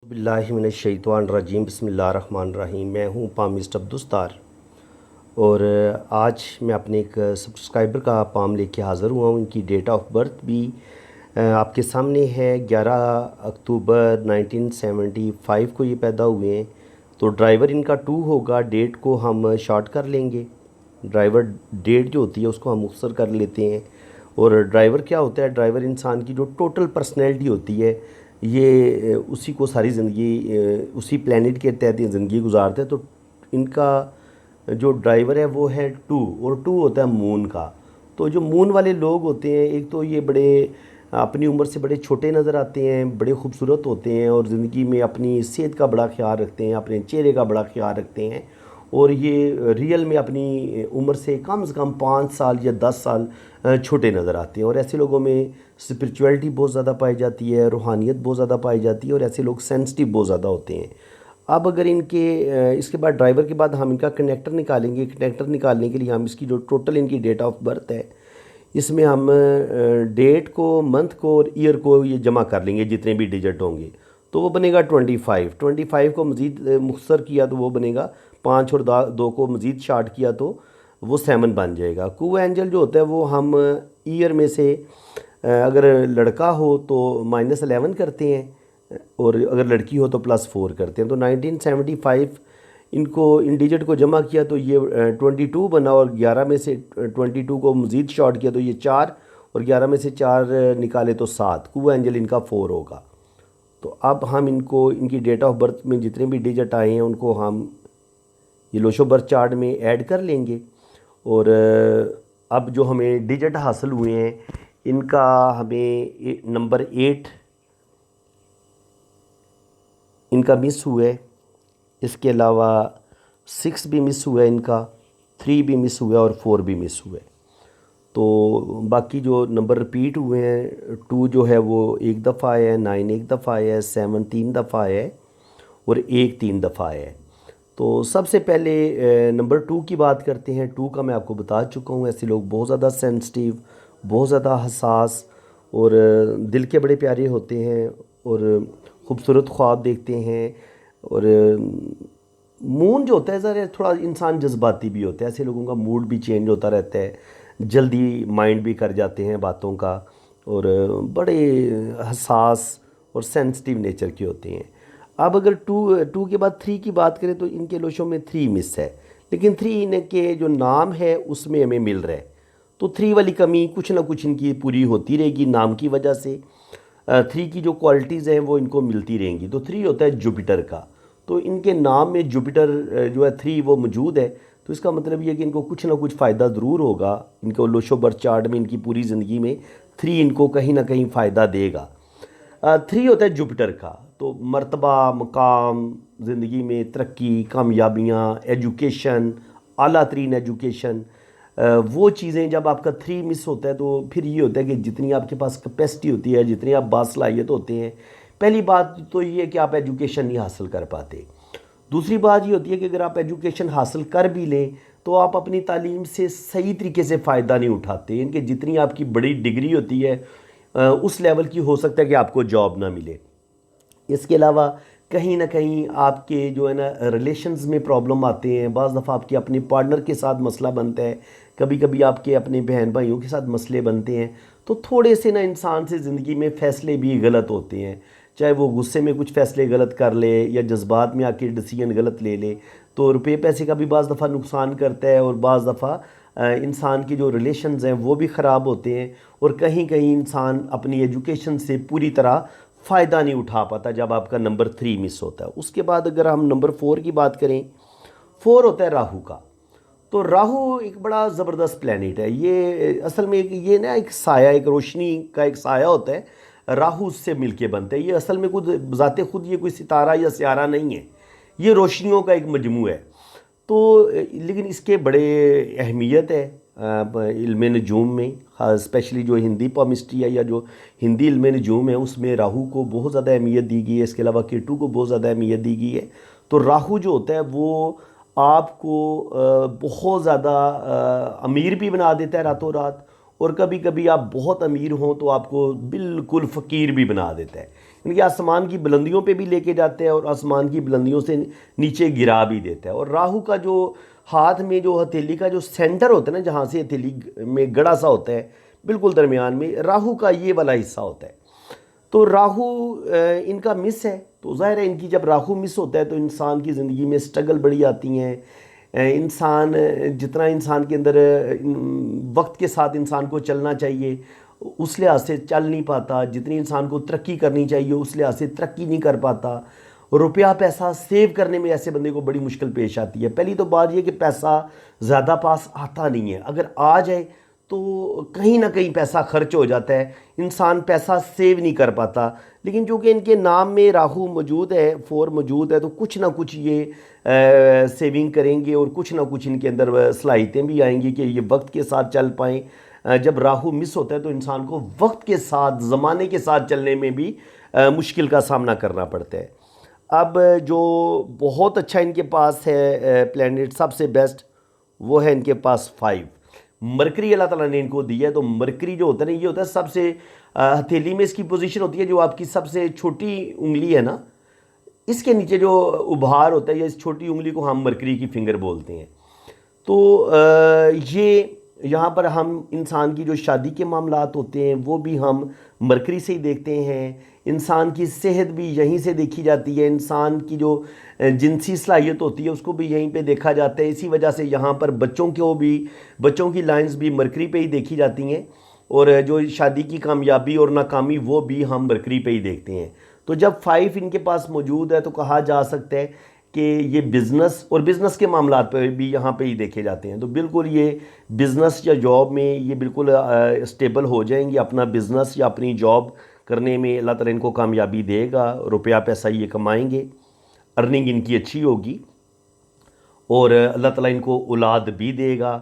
बिस्मिल्लाहिमिनश्शैतानिर्रजीम बिस्मिल्लाहिर्रहमानिर्रहीम। मैं हूँ पाम मिस्टर अब्दुस्तार और आज मैं अपने एक सब्सक्राइबर का पाम लेके हाज़िर हुआ हूँ। इनकी डेट ऑफ बर्थ भी आपके सामने है। 11 अक्टूबर 1975 को ये पैदा हुए हैं। तो ड्राइवर इनका 2 होगा। डेट को हम शॉर्ट कर लेंगे। ड्राइवर डेट जो होती है उसको हम मुख्तसर कर लेते हैं। और ड्राइवर क्या होता है? ड्राइवर इंसान की जो टोटल पर्सनैलिटी होती है, ये उसी को सारी ज़िंदगी उसी प्लेनेट के तहत ये ज़िंदगी गुजारते हैं। तो इनका जो ड्राइवर है वो है 2, और 2 होता है मून का। तो जो मून वाले लोग होते हैं, एक तो ये बड़े अपनी उम्र से बड़े छोटे नज़र आते हैं, बड़े खूबसूरत होते हैं और ज़िंदगी में अपनी सेहत का बड़ा ख्याल रखते हैं, अपने चेहरे का बड़ा ख्याल रखते हैं। और ये रियल में अपनी उम्र से कम 5 साल या 10 साल छोटे नज़र आते हैं। और ऐसे लोगों में स्पिरिचुअलिटी बहुत ज़्यादा पाई जाती है, रूहानियत बहुत ज़्यादा पाई जाती है और ऐसे लोग सेंसिटिव बहुत ज़्यादा होते हैं। अब अगर इनके इसके बाद ड्राइवर के बाद हम इनका कनेक्टर निकालेंगे। कनेक्टर निकालने के लिए हम इसकी जो टोटल इनकी डेट ऑफ बर्थ है, इसमें हम डेट को, मंथ को और ईयर को ये जमा कर लेंगे, जितने भी डिजिट होंगे। तो वो बनेगा 25 को मज़ीद मुख्तसर किया तो वो बनेगा 5 और 2 को मज़ीद शार्ट किया तो वो 7 बन जाएगा। कू एंजल जो होता है वो हम ईयर में से अगर लड़का हो तो -11 करते हैं और अगर लड़की हो तो +4 करते हैं। तो 1975 इनको इन डिजिट को जमा किया तो ये 22 बना और 11 में से 22 को मज़ीद शॉर्ट किया तो ये 4 और 11 में से 4 निकाले तो 7। कू एंजल इनका 4 होगा। तो अब हम इनको इनकी डेट ऑफ बर्थ में जितने भी डिजिट आए हैं उनको हम ये लोशो बर्थ चार्ट में ऐड कर लेंगे। और अब जो हमें डिजिट हासिल हुए हैं इनका हमें नंबर 8 इनका मिस हुआ है। इसके अलावा 6 भी मिस हुआ है, इनका 3 भी मिस हुआ है और 4 भी मिस हुआ है। तो बाकी जो नंबर रिपीट हुए हैं, 2 जो है वो 1 दफ़ा आया है, 9 1 दफ़ा आया है, 7 3 दफ़ा आया है और 1 3 दफ़ा आया है। तो सबसे पहले नंबर 2 की बात करते हैं। 2 का मैं आपको बता चुका हूँ। ऐसे लोग बहुत ज़्यादा सेंसिटिव, बहुत ज़्यादा हसास और दिल के बड़े प्यारे होते हैं और ख़ूबसूरत ख्वाब देखते हैं। और मूड जो होता है ज़रा थोड़ा इंसान जज्बाती भी होता है। ऐसे लोगों का मूड भी चेंज होता रहता है, जल्दी माइंड भी कर जाते हैं बातों का और बड़े हसास और सेंसिटिव नेचर के होते हैं। अब अगर 2 के बाद 3 की बात करें तो इनके लोशों में 3 मिस है, लेकिन 3 इनके जो नाम है उसमें हमें मिल रहा है। तो 3 वाली कमी कुछ ना कुछ इनकी पूरी होती रहेगी नाम की वजह से। 3 की जो क्वालिटीज़ हैं वो इनको मिलती रहेंगी। तो 3 होता है जुपिटर का। तो इनके नाम में जुपिटर जो है 3 वो मौजूद है। तो इसका मतलब ये है कि इनको कुछ ना कुछ फ़ायदा ज़रूर होगा। इनको लोशो बर्थ चार्ट में इनकी पूरी ज़िंदगी में 3 इनको कहीं ना कहीं फ़ायदा देगा। 3 होता है जुपिटर का। तो मर्तबा, मकाम, ज़िंदगी में तरक्की, कामयाबियाँ, एजुकेशन, आला तरीन एजुकेशन, वो चीज़ें जब आपका 3 मिस होता है तो फिर ये होता है कि जितनी आपके पास कैपेसिटी होती है, जितनी आप बासलाहियत होते हैं, पहली बात तो ये है कि आप एजुकेशन नहीं हासिल कर पाते। दूसरी बात ये होती है कि अगर आप एजुकेशन हासिल कर भी लें तो आप अपनी तालीम से सही तरीके से फ़ायदा नहीं उठाते। इनके जितनी आपकी बड़ी डिग्री होती है उस लेवल की हो सकता है कि आपको जॉब ना मिले। इसके अलावा कहीं ना कहीं आपके जो है ना रिलेशंस में प्रॉब्लम आते हैं। बाज़ दफ़ा आपके अपने पार्टनर के साथ मसला बनता है, कभी कभी आपके अपने बहन भाइयों के साथ मसले बनते हैं। तो थोड़े से ना इंसान से ज़िंदगी में फ़ैसले भी गलत होते हैं, चाहे वो गुस्से में कुछ फ़ैसले गलत कर ले या जज्बात में आके डिसीजन गलत ले ले। तो रुपये पैसे का भी बाज़ दफ़ा नुकसान करता है और बाज़ दफ़ा इंसान के जो रिलेशंस हैं वो भी ख़राब होते हैं और कहीं कहीं इंसान अपनी एजुकेशन से पूरी तरह फ़ायदा नहीं उठा पाता जब आपका नंबर 3 मिस होता है। उसके बाद अगर हम नंबर 4 की बात करें, 4 होता है राहु का। तो राहु एक बड़ा ज़बरदस्त प्लैनेट है। ये असल में ये ना एक साया, एक रोशनी का एक साया होता है। राहु उससे मिलके बनता है। ये असल में खुद ज़ाते खुद ये कोई सितारा या स्यारा नहीं है, ये रोशनियों का एक मजमू है। तो लेकिन इसके बड़े अहमियत है इल्म नजूम में, ख़ास स्पेशली जो हिंदी पॉमिस्ट्री है या जो हिंदी इल्म नजूम है उसमें राहु को बहुत ज़्यादा अहमियत दी गई है। इसके अलावा केतु को बहुत ज़्यादा अहमियत दी गई है। तो राहु जो होता है वो आपको बहुत ज़्यादा अमीर भी बना देता है रातों रात, और कभी कभी आप बहुत अमीर हों तो आपको बिल्कुल फ़कीर भी बना देता है। यानी आसमान की बुलंदियों पे भी लेके जाते हैं और आसमान की बुलंदियों से नीचे गिरा भी देता है। और राहु का जो हाथ में जो हथेली का जो सेंटर होता है ना, जहाँ से हथेली में गड़ा सा होता है बिल्कुल दरमियान में, राहु का ये वाला हिस्सा होता है। तो राहु इनका मिस है, तो ज़ाहिर है इनकी जब राहु मिस होता है तो इंसान की ज़िंदगी में स्ट्रगल बड़ी आती हैं। इंसान जितना इंसान के अंदर वक्त के साथ इंसान को चलना चाहिए उस लिहाज से चल नहीं पाता, जितनी इंसान को तरक्की करनी चाहिए उस लिहाज से तरक्की नहीं कर पाता। रुपया पैसा सेव करने में ऐसे बंदे को बड़ी मुश्किल पेश आती है। पहली तो बात यह कि पैसा ज़्यादा पास आता नहीं है, अगर आ जाए तो कहीं ना कहीं पैसा खर्च हो जाता है, इंसान पैसा सेव नहीं कर पाता। लेकिन चूँकि इनके नाम में राहु मौजूद है, 4 मौजूद है, तो कुछ ना कुछ ये सेविंग करेंगे और कुछ ना कुछ इनके अंदर सलाहियतें भी आएंगी कि ये वक्त के साथ चल पाएँ। जब राहु मिस होता है तो इंसान को वक्त के साथ ज़माने के साथ चलने में भी मुश्किल का सामना करना पड़ता है। अब जो बहुत अच्छा इनके पास है प्लैनेट सबसे बेस्ट, वो है इनके पास 5 मरकरी अल्लाह ताला ने इनको दिया है। तो मरकरी जो होता है ना, ये होता है सबसे हथेली में इसकी पोजीशन होती है, जो आपकी सबसे छोटी उंगली है ना, इसके नीचे जो उभार होता है या इस छोटी उंगली को हम मरकरी की फिंगर बोलते हैं। तो ये यहाँ पर हम इंसान की जो शादी के मामलात होते हैं वो भी हम मरकरी से ही देखते हैं। इंसान की सेहत भी यहीं से देखी जाती है, इंसान की जो जिनसी सलाहियत होती है उसको भी यहीं पे देखा जाता है। इसी वजह से यहाँ पर बच्चों की लाइंस भी मरकरी पे ही देखी जाती हैं, और जो शादी की कामयाबी और नाकामी वो भी हम मरकरी पे ही देखते हैं। तो जब 5 इनके पास मौजूद है तो कहा जा सकता है कि ये बिज़नेस के मामला पर भी यहाँ पे ही देखे जाते हैं। तो बिल्कुल ये बिज़नेस या जॉब में ये बिल्कुल स्टेबल हो जाएंगे, अपना बिज़नेस या अपनी जॉब करने में अल्लाह ताला इनको कामयाबी देगा, रुपया पैसा ये कमाएंगे, अर्निंग इनकी अच्छी होगी और अल्लाह ताला इनको औलाद भी देगा,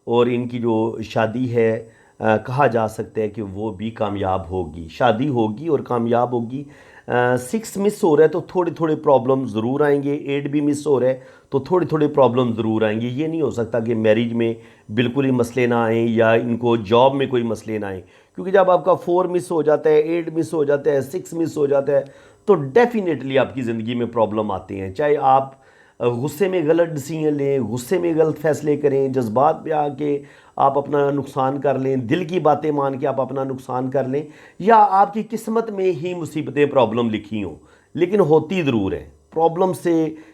और इनकी जो शादी है कहा जा सकता है कि वो भी कामयाब होगी, शादी होगी और कामयाब होगी। 6 मिस हो रहा है तो थोड़े थोड़े प्रॉब्लम ज़रूर आएंगे, 8 भी मिस हो रहा है तो थोड़े थोड़े प्रॉब्लम ज़रूर आएंगे। ये नहीं हो सकता कि मैरिज में बिल्कुल ही मसले ना आएँ या इनको जॉब में कोई मसले ना आएँ, क्योंकि जब आपका 4 मिस हो जाता है, 8 मिस हो जाता है, 6 मिस हो जाता है तो डेफिनेटली आपकी ज़िंदगी में प्रॉब्लम आती हैं। चाहे आप गुस्से में गलत डिसीजन लें, गुस्से में गलत फैसले करें, जज्बात पे आके आप अपना नुकसान कर लें, दिल की बातें मान के आप अपना नुकसान कर लें, या आपकी किस्मत में ही मुसीबतें प्रॉब्लम लिखी हों, लेकिन होती ज़रूर हैं। प्रॉब्लम से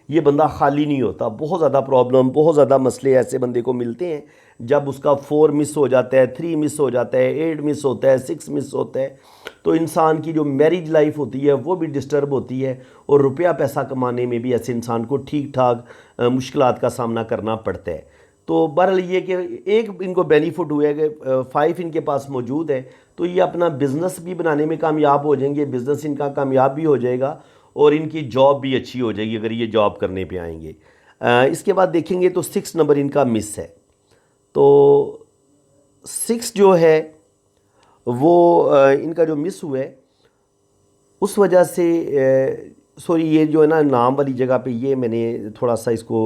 ये बंदा खाली नहीं होता, बहुत ज़्यादा प्रॉब्लम, बहुत ज़्यादा मसले ऐसे बंदे को मिलते हैं जब उसका 4 मिस हो जाता है, 3 मिस हो जाता है, 8 मिस होता है, 6 मिस होता है, तो इंसान की जो मैरिज लाइफ होती है वो भी डिस्टर्ब होती है, और रुपया पैसा कमाने में भी ऐसे इंसान को ठीक ठाक मुश्किलात का सामना करना पड़ता है। तो बहरहाल ये कि एक इनको बेनिफिट हुआ है कि 5 इनके पास मौजूद है, तो ये अपना बिज़नेस भी बनाने में कामयाब हो जाएंगे, बिज़नेस इनका कामयाब भी हो जाएगा और इनकी जॉब भी अच्छी हो जाएगी अगर ये जॉब करने पे आएंगे। इसके बाद देखेंगे तो 6 नंबर इनका मिस है। तो 6 जो है वो इनका जो मिस हुआ है उस वजह से सॉरी, ये जो है ना नाम वाली जगह पे ये मैंने थोड़ा सा इसको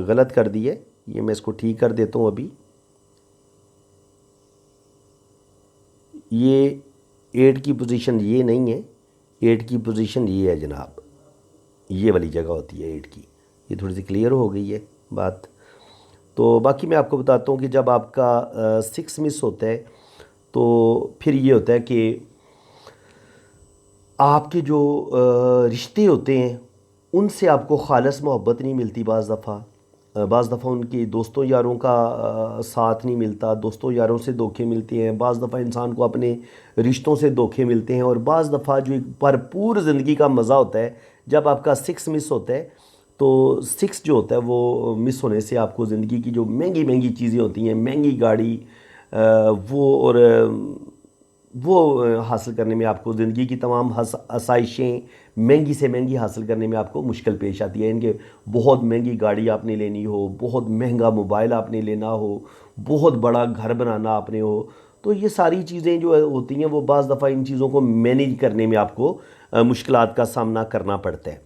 गलत कर दिया है, ये मैं इसको ठीक कर देता हूँ अभी। ये 8 की पोजीशन ये नहीं है, 8 की पोजीशन ये है जनाब, ये वाली जगह होती है 8 की। ये थोड़ी सी क्लियर हो गई है बात। तो बाकी मैं आपको बताता हूँ कि जब आपका 6 मिस होता है तो फिर ये होता है कि आपके जो रिश्ते होते हैं उनसे आपको ख़ालिस मोहब्बत नहीं मिलती। बाज़ दफ़ा उनके दोस्तों यारों का साथ नहीं मिलता, दोस्तों यारों से धोखे मिलते हैं, बाज़ दफ़ा इंसान को अपने रिश्तों से धोखे मिलते हैं, और बाज़ दफ़ा जो एक भरपूर ज़िंदगी का मज़ा होता है जब आपका 6 मिस होता है। तो 6 जो होता है वो मिस होने से आपको ज़िंदगी की जो महंगी महंगी चीज़ें होती हैं, महंगी गाड़ी वो हासिल करने में आपको ज़िंदगी की तमाम आसाइशें महंगी से महंगी हासिल करने में आपको मुश्किल पेश आती है। इनके बहुत महंगी गाड़ी आपने लेनी हो, बहुत महंगा मोबाइल आपने लेना हो, बहुत बड़ा घर बनाना आपने हो, तो ये सारी चीज़ें जो होती हैं वो बाज़ दफ़ा इन चीज़ों को मैनेज करने में आपको मुश्किलात का सामना करना पड़ता है।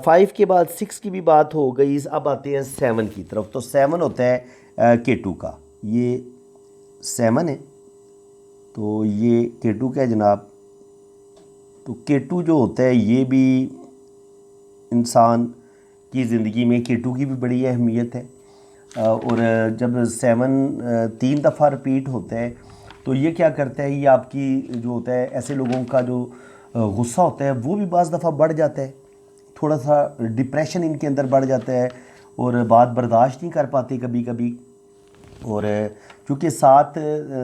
5 के बाद 6 की भी बात हो गई, अब आते हैं 7 की तरफ। तो 7 होता है केटू का, ये 7 है। तो ये केटू क्या है जनाब, तो केटू जो होता है ये भी इंसान की ज़िंदगी में केटू की भी बड़ी अहमियत है। और जब 7 3 दफ़ा रिपीट होता है तो ये क्या करता है, ये आपकी जो होता है ऐसे लोगों का जो गुस्सा होता है वो भी बाज़ दफ़ा बढ़ जाता है, थोड़ा सा डिप्रेशन इनके अंदर बढ़ जाता है और बात बर्दाश्त नहीं कर पाते कभी कभी। और चूँकि 7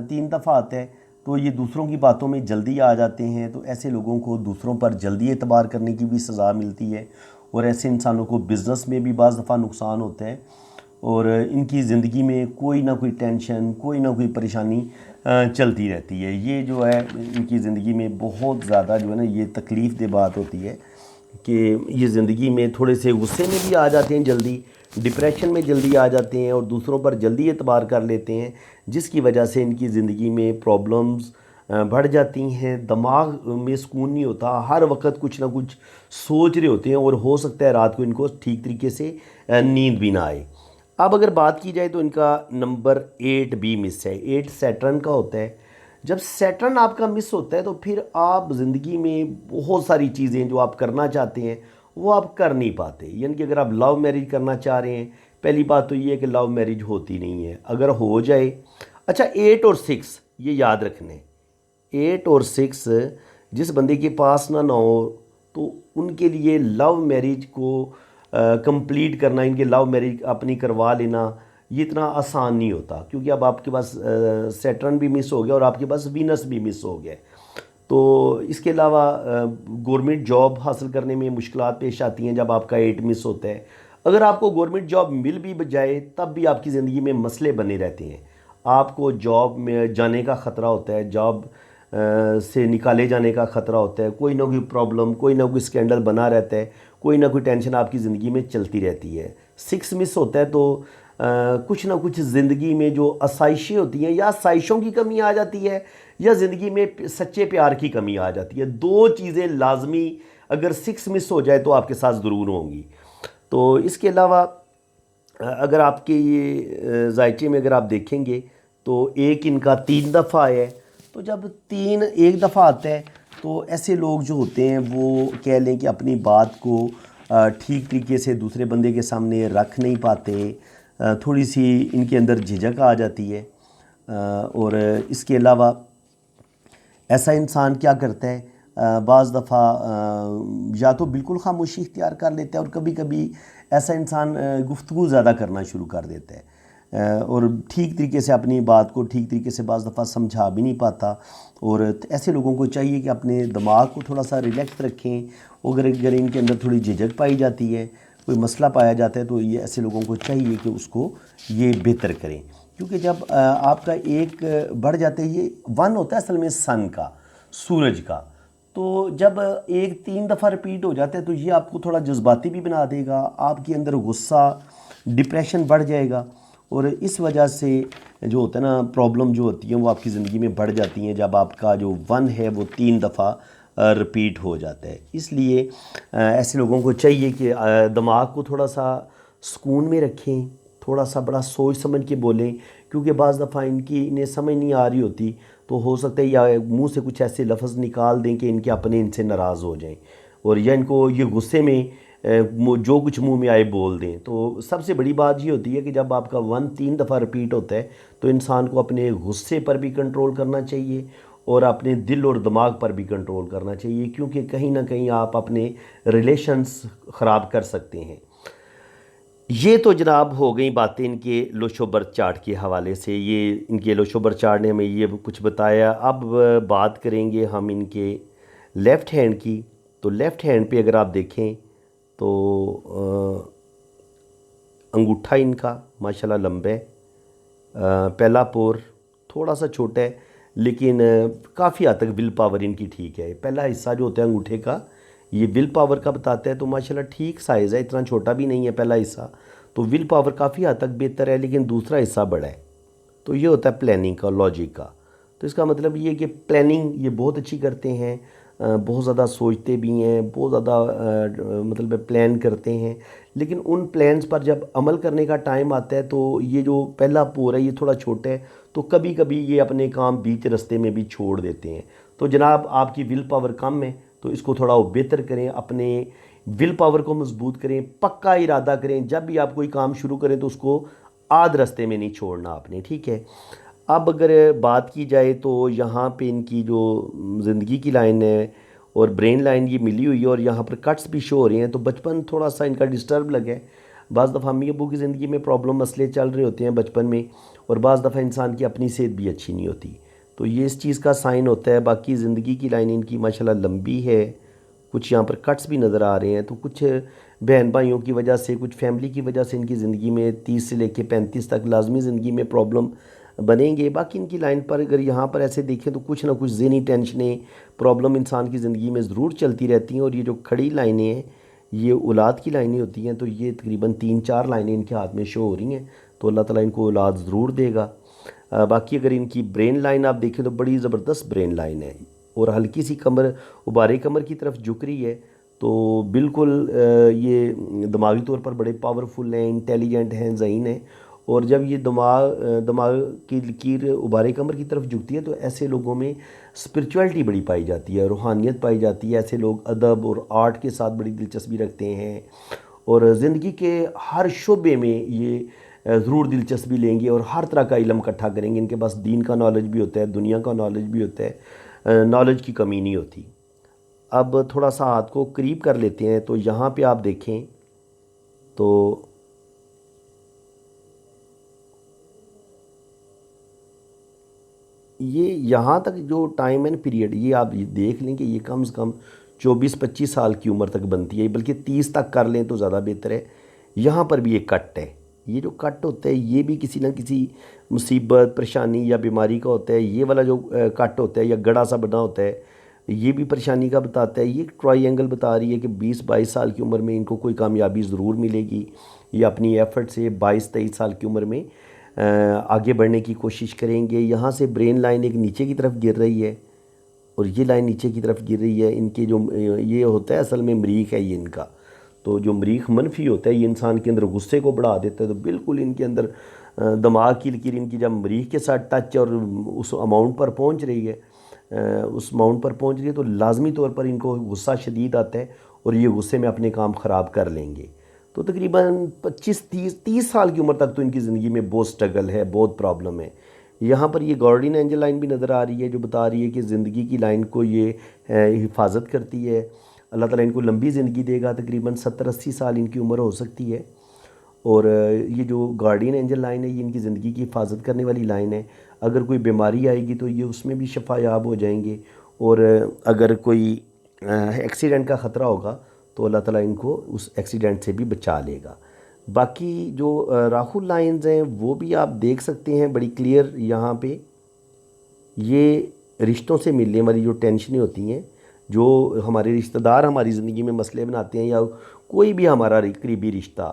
3 दफ़ा आता है तो ये दूसरों की बातों में जल्दी आ जाते हैं, तो ऐसे लोगों को दूसरों पर जल्दी एतबार करने की भी सज़ा मिलती है और ऐसे इंसानों को बिज़नेस में भी बाज़ दफ़ा नुकसान होता है और इनकी ज़िंदगी में कोई ना कोई टेंशन, कोई ना कोई परेशानी चलती रहती है। ये जो है इनकी ज़िंदगी में बहुत ज़्यादा जो है ना ये तकलीफ़ दे बात होती है कि ये ज़िंदगी में थोड़े से गुस्से में भी आ जाते हैं जल्दी, डिप्रेशन में जल्दी आ जाते हैं और दूसरों पर जल्दी एतबार कर लेते हैं, जिसकी वजह से इनकी ज़िंदगी में प्रॉब्लम्स बढ़ जाती हैं। दिमाग में सुकून नहीं होता, हर वक्त कुछ ना कुछ सोच रहे होते हैं और हो सकता है रात को इनको ठीक तरीके से नींद भी ना आए। अब अगर बात की जाए तो इनका नंबर 8 भी मिस है। 8 सैटर्न का होता है। जब सैटर्न आपका मिस होता है तो फिर आप ज़िंदगी में बहुत सारी चीज़ें जो आप करना चाहते हैं वो आप कर नहीं पाते। यानी कि अगर आप लव मैरिज करना चाह रहे हैं, पहली बात तो ये है कि लव मैरिज होती नहीं है। अगर हो जाए, अच्छा 8 और 6 ये याद रखने, 8 और 6 जिस बंदे के पास ना हो तो उनके लिए लव मैरिज को कंप्लीट करना, इनके लव मैरिज अपनी करवा लेना ये इतना आसान नहीं होता, क्योंकि अब आपके पास सैटर्न भी मिस हो गया और आपके पास वीनस भी मिस हो गया। तो इसके अलावा गवर्नमेंट जॉब हासिल करने में मुश्किलात पेश आती हैं जब आपका 8 मिस होता है। अगर आपको गवर्नमेंट जॉब मिल भी जाए तब भी आपकी ज़िंदगी में मसले बने रहते हैं। आपको जॉब में जाने का ख़तरा होता है, जॉब से निकाले जाने का ख़तरा होता है, कोई ना कोई प्रॉब्लम, कोई ना कोई स्कैंडल बना रहता है, कोई ना कोई टेंशन आपकी ज़िंदगी में चलती रहती है। 6 मिस होता है तो कुछ ना कुछ ज़िंदगी में जो आसाइशें होती हैं, या आसाइशों की कमी आ जाती है या ज़िंदगी में सच्चे प्यार की कमी आ जाती है। दो चीज़ें लाजमी अगर 6 मिस हो जाए तो आपके साथ ज़रूर होंगी। तो इसके अलावा अगर आपके ये जायचे में अगर आप देखेंगे तो एक इनका 3 दफ़ा आया है। तो जब 3 एक दफ़ा आता है तो ऐसे लोग जो होते हैं वो कह लें कि अपनी बात को ठीक तरीके से दूसरे बंदे के सामने रख नहीं पाते, थोड़ी सी इनके अंदर झिझक आ जाती है। और इसके अलावा ऐसा इंसान क्या करता है, बाज़ दफ़ा या तो बिल्कुल खामोशी इख्तियार कर लेता है और कभी कभी ऐसा इंसान गुफ्तगू ज़्यादा करना शुरू कर देता है और ठीक तरीके से अपनी बात को ठीक तरीके से बाज़ दफ़ा समझा भी नहीं पाता। और ऐसे लोगों को चाहिए कि अपने दिमाग को थोड़ा सा रिलैक्स रखें। अगर इनके अंदर थोड़ी झिझक पाई जाती है, कोई मसला पाया जाता है, तो ये ऐसे लोगों को चाहिए कि उसको ये बेहतर करें। क्योंकि जब आपका एक बढ़ जाता है, ये 1 होता है असल में सन का, सूरज का। तो जब एक 3 दफ़ा रिपीट हो जाता है तो ये आपको थोड़ा जज्बाती भी बना देगा, आपके अंदर गुस्सा, डिप्रेशन बढ़ जाएगा और इस वजह से जो होता है ना प्रॉब्लम जो होती है वो आपकी ज़िंदगी में बढ़ जाती हैं जब आपका जो 1 है वो 3 दफ़ा रिपीट हो जाता है। इसलिए ऐसे लोगों को चाहिए कि दिमाग को थोड़ा सा सुकून में रखें, थोड़ा सा बड़ा सोच समझ के बोलें, क्योंकि बाज़ दफ़ा इन्हें समझ नहीं आ रही होती तो हो सकता है या मुंह से कुछ ऐसे लफ्ज़ निकाल दें कि इनके अपने इनसे नाराज़ हो जाएं और या इनको ये गुस्से में जो कुछ मुंह में आए बोल दें। तो सबसे बड़ी बात ये होती है कि जब आपका 1 3 दफ़ा रिपीट होता है तो इंसान को अपने गुस्से पर भी कंट्रोल करना चाहिए और अपने दिल और दिमाग पर भी कंट्रोल करना चाहिए, क्योंकि कहीं ना कहीं आप अपने रिलेशंस ख़राब कर सकते हैं। ये तो जनाब हो गई बातें इनके लोशो बर्थ चार्ट के हवाले से। ये इनके लोशो बर्थ चार्ट ने हमें ये कुछ बताया। अब बात करेंगे हम इनके लेफ़्ट हैंड की। तो लेफ़्ट हैंड पे अगर आप देखें तो अंगूठा इनका माशाल्लाह लंबा है, पहला पोर थोड़ा सा छोटा है लेकिन काफ़ी हद तक विल पावर इनकी ठीक है। पहला हिस्सा जो होता है अंगूठे का ये विल पावर का बताता है, तो माशाल्लाह ठीक साइज़ है, इतना छोटा भी नहीं है पहला हिस्सा, तो विल पावर काफ़ी हद तक बेहतर है। लेकिन दूसरा हिस्सा बड़ा है, तो ये होता है प्लानिंग का, लॉजिक का। तो इसका मतलब ये कि प्लानिंग ये बहुत अच्छी करते हैं, बहुत ज़्यादा सोचते भी हैं, बहुत ज़्यादा मतलब प्लान करते हैं। लेकिन उन प्लान्स पर जब अमल करने का टाइम आता है तो ये जो पहला पोर है ये थोड़ा छोटा है, तो कभी कभी ये अपने काम बीच रास्ते में भी छोड़ देते हैं। तो जनाब आपकी विल पावर कम है तो इसको थोड़ा बेहतर करें, अपने विल पावर को मजबूत करें, पक्का इरादा करें। जब भी आप कोई काम शुरू करें तो उसको आध रास्ते में नहीं छोड़ना आपने, ठीक है। अब अगर बात की जाए तो यहाँ पे इनकी जो ज़िंदगी की लाइन है और ब्रेन लाइन ये मिली हुई है, और यहाँ पर कट्स भी शो हो रहे हैं, तो बचपन थोड़ा सा इनका डिस्टर्ब लगा है। बाज़ दफ़ा अम्मी अबू की ज़िंदगी में प्रॉब्लम मसले चल रहे होते हैं बचपन में, और बाज़ दफ़ा इंसान की अपनी सेहत भी अच्छी नहीं होती, तो ये इस चीज़ का साइन होता है। बाकी ज़िंदगी की लाइन इनकी माशाल्लाह लंबी है, कुछ यहाँ पर कट्स भी नज़र आ रहे हैं, तो कुछ बहन भाइयों की वजह से, कुछ फैमिली की वजह से इनकी ज़िंदगी में 30 से लेकर 35 तक लाजमी ज़िंदगी में प्रॉब्लम बनेंगे। बाकी इनकी लाइन पर अगर यहाँ पर ऐसे देखें तो कुछ ना कुछ ज़हनी टेंशनें, प्रॉब्लम इंसान की ज़िंदगी में ज़रूर चलती रहती हैं। और ये जो खड़ी लाइनें हैं ये औलाद की लाइनें होती हैं, तो ये तकरीबन 3-4 लाइनें इनके हाथ में शो हो रही हैं, तो अल्लाह ताला इनको औलाद ज़रूर देगा। बाकी अगर इनकी ब्रेन लाइन आप देखें तो बड़ी ज़बरदस्त ब्रेन लाइन है, और हल्की सी कमर, उबारे कमर की तरफ झुक रही है, तो बिल्कुल ये दिमागी तौर पर बड़े पावरफुल हैं, इंटेलिजेंट हैं, ज़हीन हैं। और जब ये दिमाग की लकीर उबारे कमर की तरफ झुकती है तो ऐसे लोगों में स्पिरिचुअलिटी बड़ी पाई जाती है, रूहानियत पाई जाती है। ऐसे लोग अदब और आर्ट के साथ बड़ी दिलचस्पी रखते हैं, और ज़िंदगी के हर शोबे में ये ज़रूर दिलचस्पी लेंगे और हर तरह का इल्म इकट्ठा करेंगे। इनके पास दीन का नॉलेज भी होता है, दुनिया का नॉलेज भी होता है, नॉलेज की कमी नहीं होती। अब थोड़ा सा हाथ को करीब कर लेते हैं, तो यहाँ पे आप देखें तो ये यहाँ तक जो टाइम एंड पीरियड ये आप देख लें कि ये कम से कम 24-25 साल की उम्र तक बनती है, बल्कि 30 तक कर लें तो ज़्यादा बेहतर है। यहाँ पर भी एक कट है, ये जो कट होता है ये भी किसी न किसी मुसीबत, परेशानी या बीमारी का होता है। ये वाला जो कट होता है या गड़ा सा बना होता है, ये भी परेशानी का बताता है। ये ट्रायंगल बता रही है कि 20-22 साल की उम्र में इनको कोई कामयाबी ज़रूर मिलेगी। ये अपनी एफ़र्ट से 22-23 साल की उम्र में आगे बढ़ने की कोशिश करेंगे। यहाँ से ब्रेन लाइन एक नीचे की तरफ गिर रही है, और ये लाइन नीचे की तरफ गिर रही है। इनके जो ये होता है असल में मरीख है ये इनका, तो जो मरीख मनफी होता है ये इंसान के अंदर गुस्से को बढ़ा देता है। तो बिल्कुल इनके अंदर दिमाग की लकीर इनकी जब मरीख के साथ टच और उस अमाउंट पर पहुंच रही है, उस अमाउंट पर पहुंच रही है, तो लाजमी तौर पर इनको गुस्सा शदीद आता है, और ये गुस्से में अपने काम ख़राब कर लेंगे। तो तकरीबन 25-30 साल की उम्र तक तो इनकी ज़िंदगी में बहुत स्ट्रगल है, बहुत प्रॉब्लम है। यहाँ पर ये गार्डियन एंजल लाइन भी नज़र आ रही है, जो बता रही है कि ज़िंदगी की लाइन को ये हिफाजत करती है। अल्लाह ताला इनको लंबी ज़िंदगी देगा, तकरीबन 70-80 साल इनकी उम्र हो सकती है। और ये जो गार्डियन एंजल लाइन है ये इनकी ज़िंदगी की हिफाजत करने वाली लाइन है। अगर कोई बीमारी आएगी तो ये उसमें भी शफायाब हो जाएंगे, और अगर कोई एक्सीडेंट का ख़तरा होगा तो अल्लाह ताला इनको उस एक्सीडेंट से भी बचा लेगा। बाकी जो राहुल लाइंस हैं वो भी आप देख सकते हैं बड़ी क्लियर। यहाँ पे ये रिश्तों से मिलने वाली जो टेंशनें होती हैं, जो हमारे रिश्तेदार हमारी ज़िंदगी में मसले बनाते हैं, या कोई भी हमारा करीबी रिश्ता,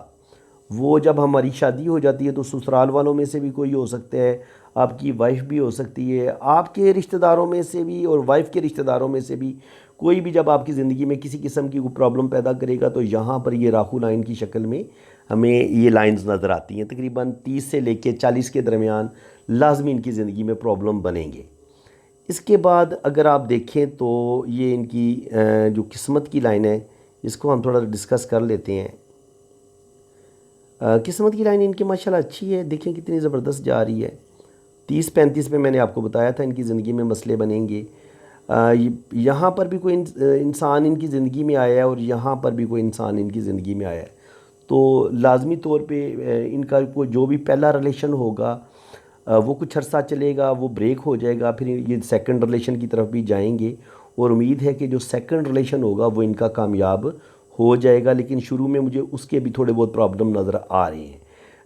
वो जब हमारी शादी हो जाती है तो ससुराल वालों में से भी कोई हो सकता है, आपकी वाइफ भी हो सकती है, आपके रिश्तेदारों में से भी और वाइफ के रिश्तेदारों में से भी कोई भी जब आपकी ज़िंदगी में किसी किस्म की कोई प्रॉब्लम पैदा करेगा, तो यहाँ पर ये राहु लाइन की शक्ल में हमें ये लाइंस नज़र आती हैं। तकरीबन 30 से लेकर 40 के दरमियान लाजमी इनकी ज़िंदगी में प्रॉब्लम बनेंगे। इसके बाद अगर आप देखें तो ये इनकी जो किस्मत की लाइन है इसको हम थोड़ा डिस्कस कर लेते हैं। किस्मत की लाइन इनकी माशाल्लाह अच्छी है, देखें कितनी ज़बरदस्त जा रही है। 30-35 में मैंने आपको बताया था इनकी ज़िंदगी में मसले बनेंगे। यहाँ पर भी कोई इंसान इनकी ज़िंदगी में आया है, और यहाँ पर भी कोई इंसान इनकी ज़िंदगी में आया है, तो लाजमी तौर पे इनका कोई जो भी पहला रिलेशन होगा वो कुछ अर्सा चलेगा, वो ब्रेक हो जाएगा, फिर ये सेकंड रिलेशन की तरफ भी जाएंगे, और उम्मीद है कि जो सेकंड रिलेशन होगा वो इनका कामयाब हो जाएगा। लेकिन शुरू में मुझे उसके भी थोड़े बहुत प्रॉब्लम नज़र आ रहे हैं।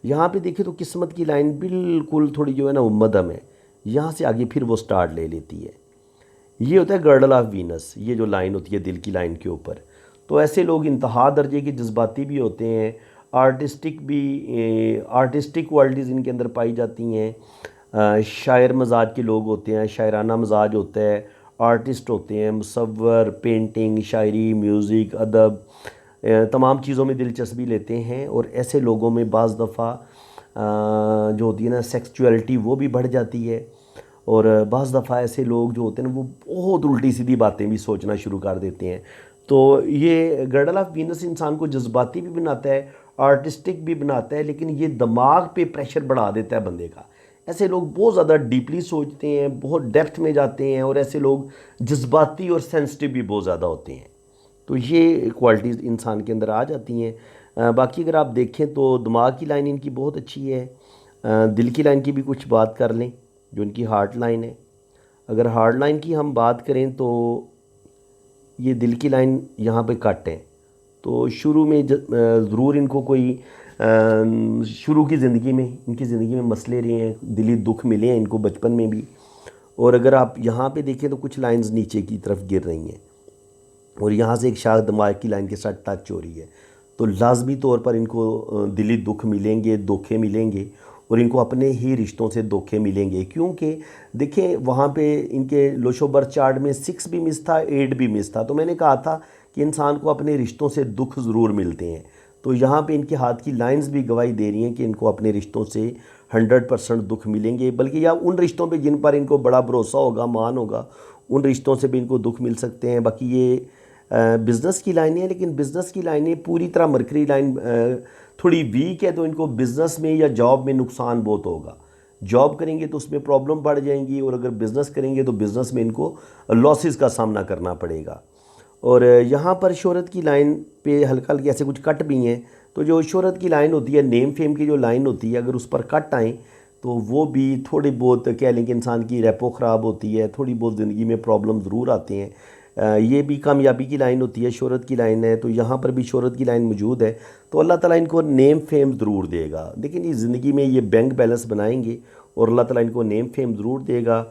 यहाँ पे देखें तो किस्मत की लाइन बिल्कुल थोड़ी जो है ना वो मध्यम है, यहाँ से आगे फिर वो स्टार्ट ले लेती है। ये होता है गर्डल ऑफ वीनस, ये जो लाइन होती है दिल की लाइन के ऊपर। तो ऐसे लोग इंतहा दर्जे के जज्बाती भी होते हैं, आर्टिस्टिक क्वालिटीज़ इनके अंदर पाई जाती हैं। शायर मजाज के लोग होते हैं, शायराना मजाज होता है, आर्टिस्ट होते हैं, मुसव्वर, पेंटिंग, शायरी, म्यूज़िक, अदब, तमाम चीज़ों में दिलचस्पी लेते हैं। और ऐसे लोगों में बाज़ दफ़ा जो होती है ना सेक्सुअलिटी वो भी बढ़ जाती है, और बाज़ दफ़ा ऐसे लोग जो होते हैं ना वो बहुत उल्टी सीधी बातें भी सोचना शुरू कर देते हैं। तो ये गर्डल ऑफ वीनस इंसान को जज्बाती भी बनाता है, आर्टिस्टिक भी बनाता है, लेकिन ये दिमाग पे प्रेशर बढ़ा देता है बंदे का। ऐसे लोग बहुत ज़्यादा डीपली सोचते हैं, बहुत डेप्थ में जाते हैं, और ऐसे लोग जज्बाती और सेंसिटिव भी बहुत ज़्यादा होते हैं। तो ये क्वालिटीज़ इंसान के अंदर आ जाती हैं। बाकी अगर आप देखें तो दिमाग की लाइन इनकी बहुत अच्छी है। दिल की लाइन की भी कुछ बात कर लें, जो इनकी हार्ट लाइन है। अगर हार्ट लाइन की हम बात करें तो ये दिल की लाइन यहाँ पे कट है। तो शुरू में ज़रूर इनको कोई शुरू की ज़िंदगी में, इनकी ज़िंदगी में मसले रहे हैं, दिली दुख मिले हैं इनको बचपन में भी। और अगर आप यहाँ पे देखें तो कुछ लाइंस नीचे की तरफ गिर रही हैं, और यहाँ से एक शाख दिमाग की लाइन के साथ टच हो रही है। तो लाजमी तौर पर इनको दिली दुख मिलेंगे, धोखे मिलेंगे, और इनको अपने ही रिश्तों से धोखे मिलेंगे। क्योंकि देखें वहाँ पे इनके लोशो बर्थ चार्ट में 6 भी मिस था, 8 भी मिस था। तो मैंने कहा था कि इंसान को अपने रिश्तों से दुख ज़रूर मिलते हैं। तो यहाँ पे इनके हाथ की लाइंस भी गवाही दे रही हैं कि इनको अपने रिश्तों से 100% दुख मिलेंगे, बल्कि या उन रिश्तों पे जिन पर इनको बड़ा भरोसा होगा, मान होगा, उन रिश्तों से भी इनको दुख मिल सकते हैं। बाकी ये बिज़नेस की लाइनें हैं, लेकिन बिज़नेस की लाइनें पूरी तरह मरकरी लाइन थोड़ी वीक है, तो इनको बिज़नेस में या जॉब में नुकसान बहुत होगा। जॉब करेंगे तो उसमें प्रॉब्लम बढ़ जाएंगी, और अगर बिज़नेस करेंगे तो बिज़नेस में इनको लॉसेस का सामना करना पड़ेगा। और यहाँ पर शोहरत की लाइन पे हल्का हल्का ऐसे कुछ कट भी हैं। तो जो शोहरत की लाइन होती है, नेम फेम की जो लाइन होती है, अगर उस पर कट आएँ तो वो भी थोड़ी बहुत कह लें कि इंसान की रेपो ख़राब होती है, थोड़ी बहुत ज़िंदगी में प्रॉब्लम ज़रूर आते हैं। ये भी कामयाबी की लाइन होती है, शोहरत की लाइन है। तो यहाँ पर भी शोहरत की लाइन मौजूद है, तो अल्लाह ताला इनको नेम फेम ज़रूर देगा। लेकिन इस ज़िंदगी में ये बैंक बैलेंस बनाएंगे, और अल्लाह ताला इनको नेम फेम ज़रूर देगा।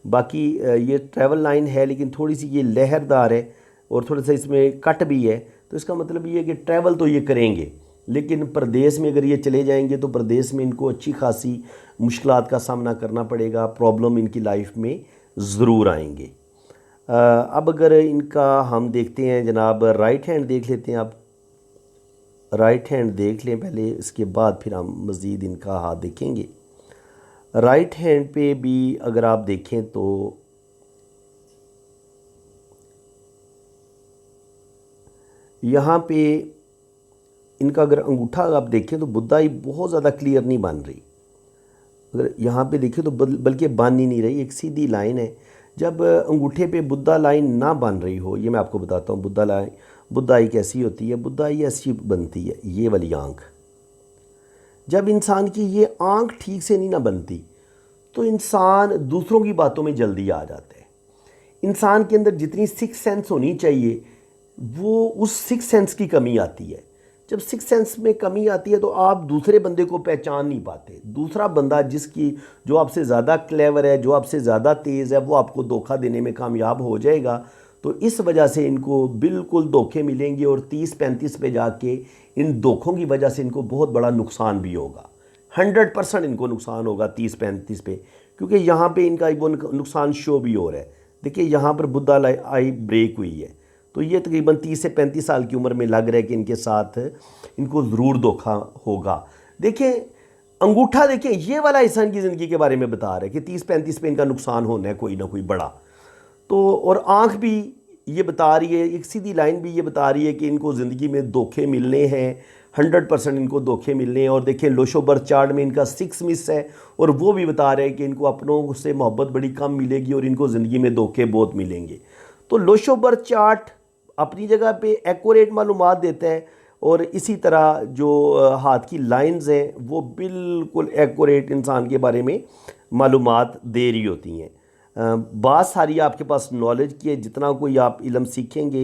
बाकी ये ट्रैवल लाइन है, लेकिन थोड़ी सी ये लहरदार है, और थोड़ा सा इसमें कट भी है। तो इसका मतलब ये है कि ट्रैवल तो ये करेंगे, लेकिन प्रदेश में अगर ये चले जाएंगे तो प्रदेश में इनको अच्छी खासी मुश्किलात का सामना करना पड़ेगा, प्रॉब्लम इनकी लाइफ में ज़रूर आएंगे। अब अगर इनका हम देखते हैं जनाब, राइट हैंड देख लेते हैं। आप राइट हैंड देख लें पहले, इसके बाद फिर हम मज़ीद इनका हाथ देखेंगे। राइट हैंड पे भी अगर आप देखें तो यहाँ पे इनका अगर अंगूठा आप देखें तो बुद्धाई बहुत ज़्यादा क्लियर नहीं बन रही। अगर यहाँ पे देखें तो बल्कि बन ही नहीं रही, एक सीधी लाइन है। जब अंगूठे पे बुद्धा लाइन ना बन रही हो, ये मैं आपको बताता हूँ बुद्धा लाइन, बुद्धाई कैसी होती है। बुद्धाई ऐसी बनती है, ये वाली आँख। जब इंसान की ये आँख ठीक से नहीं ना बनती, तो इंसान दूसरों की बातों में जल्दी आ जाता है। इंसान के अंदर जितनी सिक्स सेंस होनी चाहिए, वो उस सिक्स सेंस की कमी आती है। जब सिक्स सेंस में कमी आती है तो आप दूसरे बंदे को पहचान नहीं पाते। दूसरा बंदा जो आपसे ज़्यादा क्लेवर है, जो आपसे ज़्यादा तेज़ है, वो आपको धोखा देने में कामयाब हो जाएगा। तो इस वजह से इनको बिल्कुल धोखे मिलेंगे, और 30-35 पे जाके इन धोखों की वजह से इनको बहुत बड़ा नुकसान भी होगा। 100% इनको नुकसान होगा 30-35 पे, क्योंकि यहाँ पे इनका वो नुकसान शो भी हो रहा है। देखिए यहाँ पर बुद्धा आई ब्रेक हुई है, तो ये तकरीबन 30 से 35 साल की उम्र में लग रहा है कि इनके साथ इनको ज़रूर धोखा होगा। देखिए अंगूठा, देखिए ये वाला हिस्सा इनकी ज़िंदगी के बारे में बता रहा है कि 30-35 पे इनका नुकसान होना है कोई ना कोई बड़ा। तो और आँख भी ये बता रही है, एक सीधी लाइन भी ये बता रही है कि इनको ज़िंदगी में धोखे मिलने हैं, 100% इनको धोखे मिलने हैं। और देखिए लोशो बर्थ चार्ट में इनका 6 मिस है, और वो भी बता रहे हैं कि इनको अपनों से मोहब्बत बड़ी कम मिलेगी, और इनको ज़िंदगी में धोखे बहुत मिलेंगे। तो लोशो बर्थ चार्ट अपनी जगह पे एक्यूरेट मालूमात देता है, और इसी तरह जो हाथ की लाइंस हैं वो बिल्कुल एक्यूरेट इंसान के बारे में मालूमात दे रही होती हैं। बात सारी आपके पास नॉलेज की है, जितना कोई आप इल्म सीखेंगे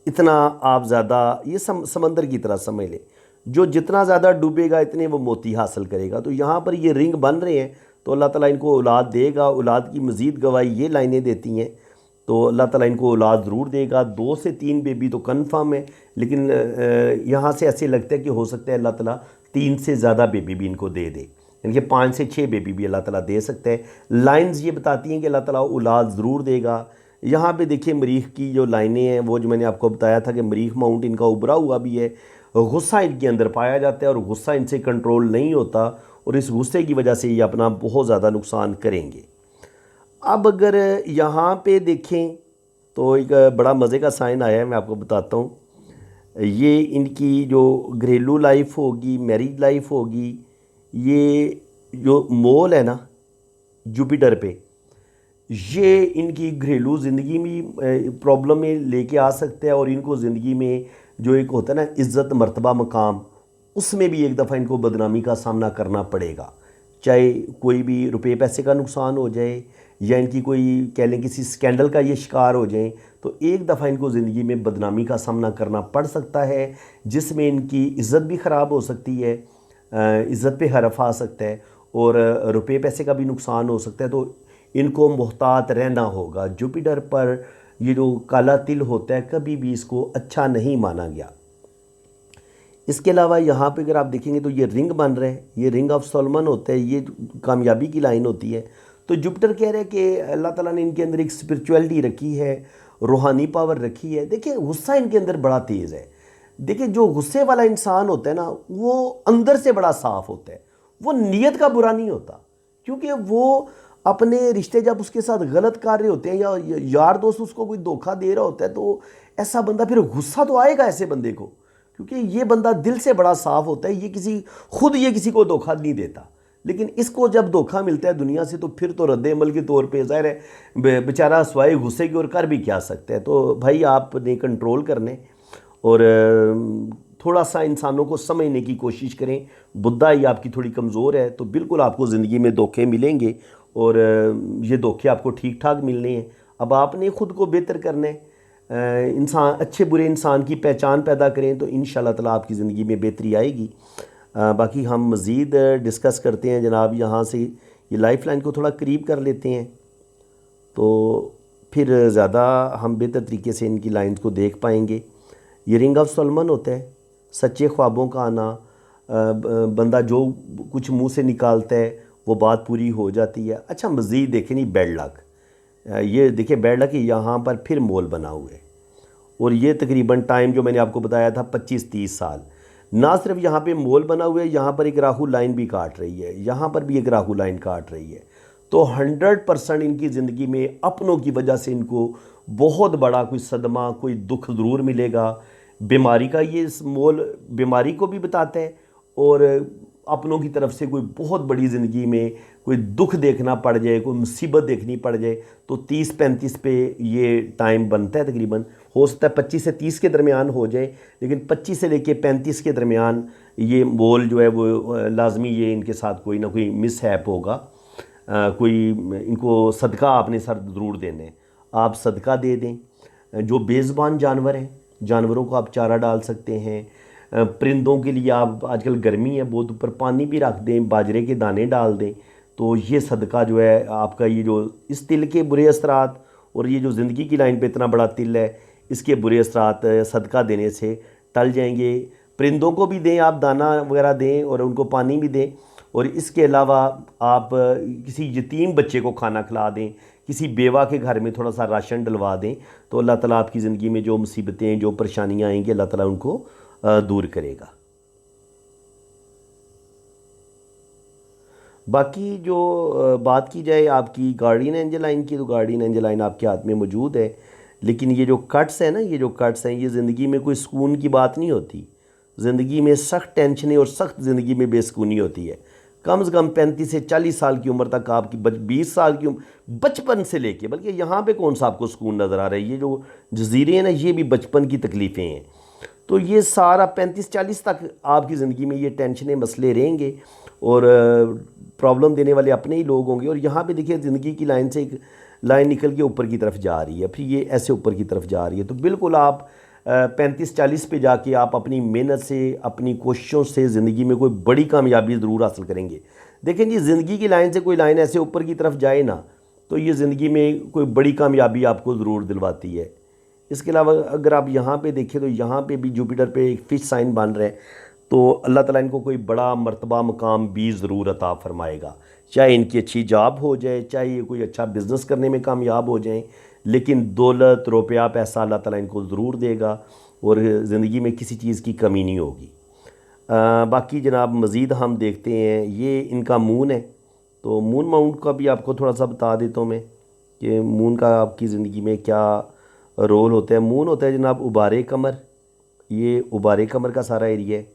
इतना आप ज़्यादा ये समंदर की तरह समझ लें, जो जितना ज़्यादा डूबेगा इतने वो मोती हासिल करेगा। तो यहाँ पर ये रिंग बन रहे हैं, तो अल्लाह ताला इनको औलाद देगा। औलाद की मज़ीद गवाही ये लाइनें देती हैं, तो अल्लाह ताला इनको औलाद ज़रूर देगा। 2 से 3 बेबी तो कन्फर्म है, लेकिन यहाँ से ऐसे लगता है कि हो सकता है अल्लाह ताला 3 से ज़्यादा बेबी भी इनको दे दे, यानी कि 5 से 6 बेबी भी अल्लाह ताला दे सकता है। लाइंस ये बताती हैं कि अल्लाह ताला औलाद ज़रूर देगा। यहाँ पे देखिए मरीख की जो लाइनें हैं, वो जो मैंने आपको बताया था कि मरीख माउंट इनका उभरा हुआ भी है, गुस्सा इनके अंदर पाया जाता है, और गुस्सा इनसे कंट्रोल नहीं होता, और इस गुस्से की वजह से ये अपना बहुत ज़्यादा नुकसान करेंगे। अब अगर यहाँ पे देखें तो एक बड़ा मज़े का साइन आया है, मैं आपको बताता हूँ। ये इनकी जो घरेलू लाइफ होगी, मैरिज लाइफ होगी, ये जो मोल है ना जुपिटर पे, ये इनकी घरेलू ज़िंदगी में प्रॉब्लम में लेके आ सकता है, और इनको ज़िंदगी में जो एक होता है ना इज़्ज़त मर्तबा मकाम, उसमें भी एक दफ़ा इनको बदनामी का सामना करना पड़ेगा। चाहे कोई भी रुपए पैसे का नुकसान हो जाए, या इनकी कोई कह लें किसी स्कैंडल का ये शिकार हो जाए, तो एक दफ़ा इनको ज़िंदगी में बदनामी का सामना करना पड़ सकता है, जिसमें इनकी इज़्ज़त भी ख़राब हो सकती है, इज़्ज़त पे हरफ आ सकता है, और रुपए पैसे का भी नुकसान हो सकता है। तो इनको मुहतात रहना होगा। जुपिटर पर ये जो काला तिल होता है, कभी भी इसको अच्छा नहीं माना गया। इसके अलावा यहाँ पे अगर आप देखेंगे तो ये रिंग बन रहा है, ये रिंग ऑफ सोलोमन होता है, ये कामयाबी की लाइन होती है। तो जुपिटर कह रहा है कि अल्लाह ताला ने इनके अंदर एक स्पिरिचुअलिटी रखी है, रूहानी पावर रखी है। देखिए गुस्सा इनके अंदर बड़ा तेज़ है। देखिए जो गुस्से वाला इंसान होता है ना, वो अंदर से बड़ा साफ़ होता है, वो नीयत का बुरा नहीं होता, क्योंकि वो अपने रिश्ते जब उसके साथ गलत कार्य होते हैं, या यार दोस्त उसको कोई धोखा दे रहा होता है, तो ऐसा बंदा फिर गुस्सा तो आएगा ऐसे बंदे को, क्योंकि ये बंदा दिल से बड़ा साफ़ होता है। ये किसी को धोखा नहीं देता। लेकिन इसको जब धोखा मिलता है दुनिया से, तो फिर तो रद्द अमल के तौर पे ज़ाहिर है बेचारा स्वाय गुस्से की ओर कर भी क्या सकता है। तो भाई आपने कंट्रोल करने, और थोड़ा सा इंसानों को समझने की कोशिश करें। बुद्धाई आपकी थोड़ी कमज़ोर है, तो बिल्कुल आपको ज़िंदगी में धोखे मिलेंगे, और ये धोखे आपको ठीक ठाक मिलने हैं। अब आपने ख़ुद को बेहतर करना है, इंसान अच्छे बुरे इंसान की पहचान पैदा करें, तो इंशाल्लाह ताला आपकी ज़िंदगी में बेहतरी आएगी। बाकी हम मज़ीद डिस्कस करते हैं जनाब। यहाँ से ये लाइफ लाइन को थोड़ा करीब कर लेते हैं, तो फिर ज़्यादा हम बेहतर तरीके से इनकी लाइन्स को देख पाएंगे। ये रिंग ऑफ सोलोमन होता है, सच्चे ख्वाबों का आना। बंदा जो कुछ मुंह से निकालता है वो बात पूरी हो जाती है। अच्छा मज़ीद देखें नहीं, बैड लक, ये देखिए बैड लक यहाँ पर फिर मोल बना हुआ है, और ये तकरीबन टाइम जो मैंने आपको बताया था 25-30 साल। ना सिर्फ यहाँ पे मोल बना हुआ है, यहाँ पर एक राहु लाइन भी काट रही है, यहाँ पर भी एक राहु लाइन काट रही है। तो 100% इनकी ज़िंदगी में अपनों की वजह से इनको बहुत बड़ा कोई सदमा, कोई दुख ज़रूर मिलेगा। बीमारी का ये मोल बीमारी को भी बताता है, और अपनों की तरफ से कोई बहुत बड़ी ज़िंदगी में कोई दुख देखना पड़ जाए, कोई मुसीबत देखनी पड़ जाए, तो 30-35 पे ये टाइम बनता है। तकरीबन हो सकता है 25 से 30 के दरमियान हो जाए, लेकिन 25 से लेके 35 के दरमियान ये मोल जो है वो लाजमी ये इनके साथ कोई ना कोई मिसहैप होगा। कोई इनको सदका आपने सर ज़रूर देना है, आप सदका दे दें। जो बेज़ुबान जानवर हैं, जानवरों को आप चारा डाल सकते हैं। परिंदों के लिए आप, आजकल गर्मी है बहुत, ऊपर पानी भी रख दें, बाजरे के दाने डाल दें, तो ये सदका जो है आपका, ये जो इस तिल के बुरे असरात, और ये जो ज़िंदगी की लाइन पे इतना बड़ा तिल है, इसके बुरे असरात सदका देने से टल जाएंगे। परिंदों को भी दें आप, दाना वगैरह दें और उनको पानी भी दें। और इसके अलावा आप किसी यतीम बच्चे को खाना खिला दें, किसी बेवा के घर में थोड़ा सा राशन डलवा दें, तो अल्लाह ताला आपकी ज़िंदगी में जो मुसीबतें, जो परेशानियाँ आएंगी, अल्लाह ताला उनको दूर करेगा। बाकी जो बात की जाए आपकी गार्डियन एंजल लाइन की, तो गार्डियन एंजल लाइन आपके हाथ में मौजूद है, लेकिन ये जो कट्स है ना, ये जो कट्स हैं, ये ज़िंदगी में कोई सुकून की बात नहीं होती। ज़िंदगी में सख्त टेंशनें और सख्त ज़िंदगी में बेसुकूनी होती है। कम से कम 35 से 40 साल की उम्र तक आपकी 20 साल की उम्र, बचपन से लेके, बल्कि यहाँ पे कौन सा आपको सुकून नज़र आ रहा है, ये जो जजीरे हैं ना, ये भी बचपन की तकलीफ़ें हैं। तो ये सारा 35-40 तक आपकी ज़िंदगी में ये टेंशनें मसले रहेंगे, और प्रॉब्लम देने वाले अपने ही लोग होंगे। और यहाँ पे देखिए ज़िंदगी की लाइन से एक लाइन निकल के ऊपर की तरफ जा रही है, फिर ये ऐसे ऊपर की तरफ जा रही है। तो बिल्कुल आप 35-40 पे जाके आप अपनी मेहनत से, अपनी कोशिशों से ज़िंदगी में कोई बड़ी कामयाबी ज़रूर हासिल करेंगे। देखें जी, ज़िंदगी की लाइन से कोई लाइन ऐसे ऊपर की तरफ जाए ना, तो ये ज़िंदगी में कोई बड़ी कामयाबी आपको ज़रूर दिलवाती है। इसके अलावा अगर आप यहाँ पे देखें, तो यहाँ पे भी जुपिटर पे एक फिश साइन बन रहा है, तो अल्लाह ताला इनको कोई बड़ा मर्तबा मकाम भी ज़रूर अता फरमाएगा। चाहे इनकी अच्छी जॉब हो जाए, चाहे ये कोई अच्छा बिज़नेस करने में कामयाब हो जाएं, लेकिन दौलत, रुपया, पैसा अल्लाह ताला इनको ज़रूर देगा, और ज़िंदगी में किसी चीज़ की कमी नहीं होगी। बाकी जनाब मज़ीद हम देखते हैं, ये इनका मून है, तो मून माउंट का भी आपको थोड़ा सा बता देता हूँ मैं। कि मून का आपकी ज़िंदगी में क्या रोल होता है। मून होता है जनाब उबारे कमर, ये उबारे कमर का सारा एरिया है।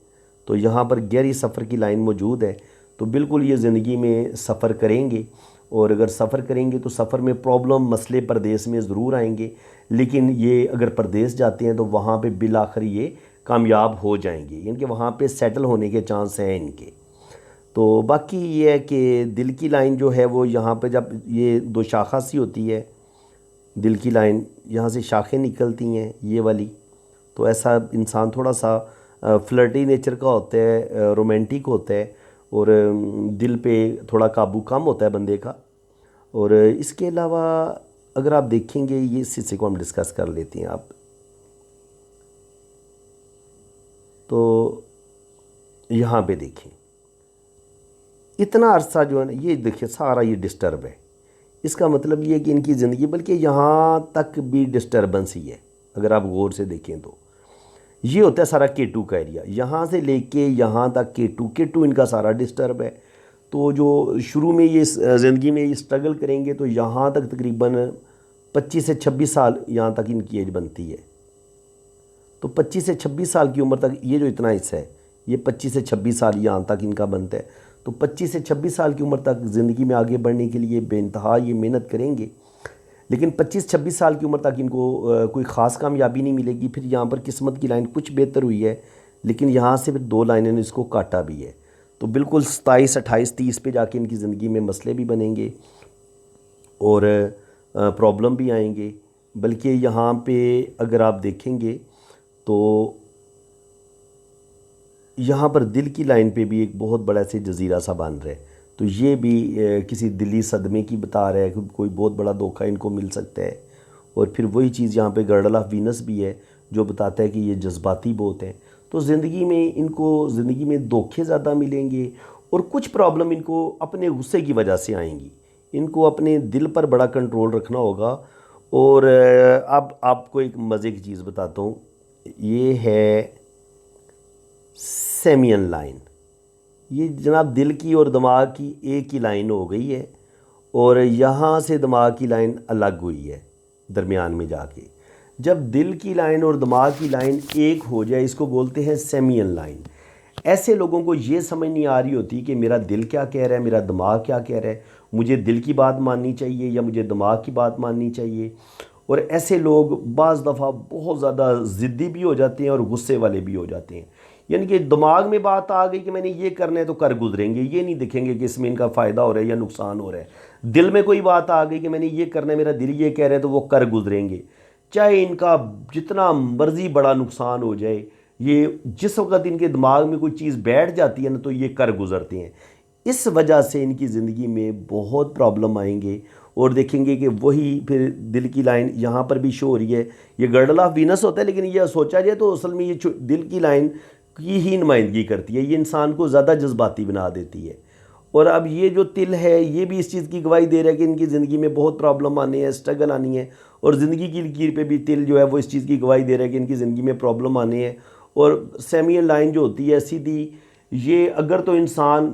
तो यहाँ पर गहरी सफ़र की लाइन मौजूद है, तो बिल्कुल ये ज़िंदगी में सफ़र करेंगे, और अगर सफ़र करेंगे तो सफ़र में प्रॉब्लम मसले परदेस में ज़रूर आएंगे, लेकिन ये अगर परदेस जाते हैं तो वहाँ पे बिल आखिर ये कामयाब हो जाएंगे, यानी कि वहाँ पे सेटल होने के चांस हैं इनके। तो बाकी ये है कि दिल की लाइन जो है वो यहाँ पे जब ये दो शाखा सी होती है, दिल की लाइन यहाँ से शाखें निकलती हैं ये वाली, तो ऐसा इंसान थोड़ा सा फ्लर्टी नेचर का होता है, रोमांटिक होता है, और दिल पे थोड़ा काबू कम होता है बंदे का। और इसके अलावा अगर आप देखेंगे, ये इस हिस्से को हम डिस्कस कर लेते हैं आप। तो यहाँ पे देखें, इतना अरसा जो है ना, ये देखिए सारा ये डिस्टर्ब है। इसका मतलब ये है कि इनकी ज़िंदगी, बल्कि यहाँ तक भी डिस्टर्बेंस ही है। अगर आप गौर से देखें तो ये होता है सारा K2 का एरिया, यहाँ से लेके यहाँ तक K2 इनका सारा डिस्टर्ब है। तो जो शुरू में ये ज़िंदगी में ये स्ट्रगल करेंगे तो यहाँ तक तकरीबन 25 से 26 साल यहाँ तक इनकी एज बनती है। तो 25 से 26 साल की उम्र तक ये जो इतना हिस्सा है, ये 25 से 26 साल यहाँ तक इनका बनता है। तो 25 से 26 साल की उम्र तक ज़िंदगी में आगे बढ़ने के लिए बेइंतहा ये मेहनत करेंगे, लेकिन 25-26 साल की उम्र तक इनको कोई ख़ास कामयाबी नहीं मिलेगी। फिर यहाँ पर किस्मत की लाइन कुछ बेहतर हुई है, लेकिन यहाँ से फिर 2 लाइनें ने इसको काटा भी है। तो बिल्कुल 27, 28, 30 पे जाके इनकी ज़िंदगी में मसले भी बनेंगे और प्रॉब्लम भी आएंगे। बल्कि यहाँ पे अगर आप देखेंगे तो यहाँ पर दिल की लाइन पे भी एक बहुत बड़ा से जजीरा सा बन रहा है। तो ये भी किसी दिली सदमे की बता रहा है कि कोई बहुत बड़ा धोखा इनको मिल सकता है। और फिर वही चीज़ यहाँ पे गर्डल ऑफ वीनस भी है जो बताता है कि ये जज्बाती बहुत हैं। तो ज़िंदगी में इनको ज़िंदगी में धोखे ज़्यादा मिलेंगे, और कुछ प्रॉब्लम इनको अपने गुस्से की वजह से आएंगी। इनको अपने दिल पर बड़ा कंट्रोल रखना होगा। और अब आपको एक मज़े की चीज़ बताता हूँ, ये है सेमियन लाइन। ये जनाब दिल की और दिमाग की एक ही लाइन हो गई है, और यहाँ से दिमाग की लाइन अलग हुई है दरमियान में जाके। जब दिल की लाइन और दिमाग की लाइन एक हो जाए, इसको बोलते हैं सेमियन लाइन। ऐसे लोगों को ये समझ नहीं आ रही होती कि मेरा दिल क्या कह रहा है, मेरा दिमाग क्या कह रहा है, मुझे दिल की बात माननी चाहिए या मुझे दिमाग की बात माननी चाहिए। और ऐसे लोग बाज़ दफ़ा बहुत ज़्यादा ज़िद्दी भी हो जाते हैं और गुस्से वाले भी हो जाते हैं। यानी कि दिमाग में बात आ गई कि मैंने ये करना है तो कर गुजरेंगे, ये नहीं देखेंगे कि इसमें इनका फ़ायदा हो रहा है या नुकसान हो रहा है। दिल में कोई बात आ गई कि मैंने ये करना है, मेरा दिल ये कह रहा है, तो वो कर गुजरेंगे, चाहे इनका जितना मर्जी बड़ा नुकसान हो जाए। ये जिस वक्त इनके दिमाग में कोई चीज़ बैठ जाती है ना, तो ये कर गुजरते हैं। इस वजह से इनकी ज़िंदगी में बहुत प्रॉब्लम आएंगे। और देखेंगे कि वही फिर दिल की लाइन यहाँ पर भी शो हो रही है। ये गर्डल ऑफ वीनस होता है, लेकिन ये सोचा जाए तो असल में ये दिल की लाइन की ही नुमाइंदगी करती है। ये इंसान को ज़्यादा जज्बाती बना देती है। और अब ये जो तिल है, ये भी इस चीज़ की गवाही दे रहा है कि इनकी ज़िंदगी में बहुत प्रॉब्लम आनी है, स्ट्रगल आनी है। और ज़िंदगी की लकीर पे भी तिल जो है वो इस चीज़ की गवाही दे रहा है कि इनकी ज़िंदगी में प्रॉब्लम आनी है। और सेमियन लाइन जो होती है सीधी, ये अगर तो इंसान